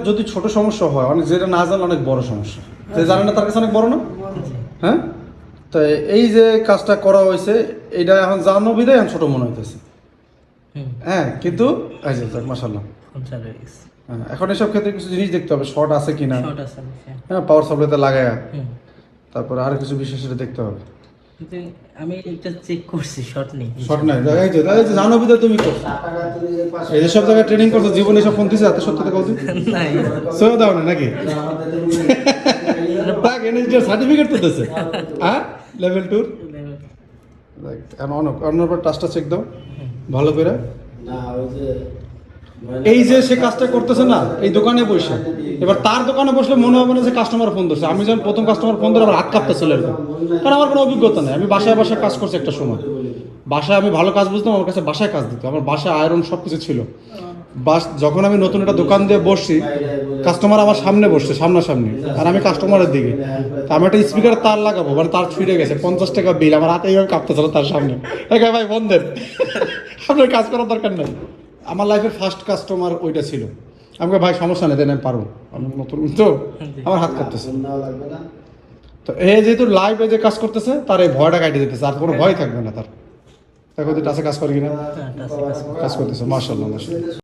যদি ছোট সমস্যা হয়, অনেক যেটা না জানলে অনেক বড় সমস্যা, যে জানে না তার কাছে অনেক বড় না। হ্যাঁ, তো এই যে কাজটা করা হয়েছে এটা এখন জানো বিদায় এখন ছোট মনে হইতেছে। হ্যাঁ, কিন্তু এই যে মাশাআল্লাহ হ্যাঁ, এখন এসব ক্ষেত্রে কিছু জিনিস দেখতে হবে, শর্ট আছে কিনা, হ্যাঁ পাওয়ার সাপ্লাইতে লাগায়া, তারপরে আরো কিছু বিষয় সেটা দেখতে হবে। আমি এটা চেক করছি, শর্ট নেই। শর্ট নাই, এই যে জানো বিদায় তুমি করছো, এই যে সব জায়গায় ট্রেনিং করছো, জীবনে সব ফোন দিছে হাতে, সত্যি কথা বলছি নাই সো দাও না নাকি তাক এনএসডি সার্টিফিকেট তো দিতেছে। হ্যাঁ, লেভেল 2 অন্য টাচটা চেক দাও ভালো করে। এই যে সে কাজটা করতেছে না এই দোকানে বসে, এবার তার দোকানে বসলে মনে হবে না যে কাস্টমার ফোন ধরছে। আমি যখন প্রথম কাস্টমার ফোন ধরে আমার হাত কাঁপতেছিল এরকম, কারণ আমার কোনো অভিজ্ঞতা নেই। আমি বাসায় বাসায় কাজ করছি একটা সময়, বাসায় আমি ভালো কাজ বুঝতাম, আমার কাছে বাসায় কাজ দিত, আমার বাসায় আয়রন সব কিছু ছিল। যখন আমি নতুন একটা দোকান দিয়ে বসছি, কাস্টমার আমার সামনে বসছে, সামনাসামনি, আর আমি কাস্টমারের দিকে, আমি একটা স্পিকার তার লাগাবো, মানে তার ছুটে গেছে 50 টাকা বিল, আমার হাতে এইভাবে কাঁপতেছিল তার সামনে। ভাই বন্ধ দেন, আপনার কাজ করার দরকার নেই। আমার লাইফের ফার্স্ট কাস্টমার ওইটা ছিল। আমাকে ভাই সমস্যা নেই দেন, আমি পারবো, আমি নতুন তো আমার হাত কাঁপতেছে। তো এই যেহেতু লাইভ যে কাজ করতেছে তার এই ভয়টা কাটিয়ে দিতেছে, আর কোনো ভয় থাকবে না তার। দেখো টাচে কাজ করে কিনা, কাজ করতেছে মাশাআল্লাহ মাশাআল্লাহ।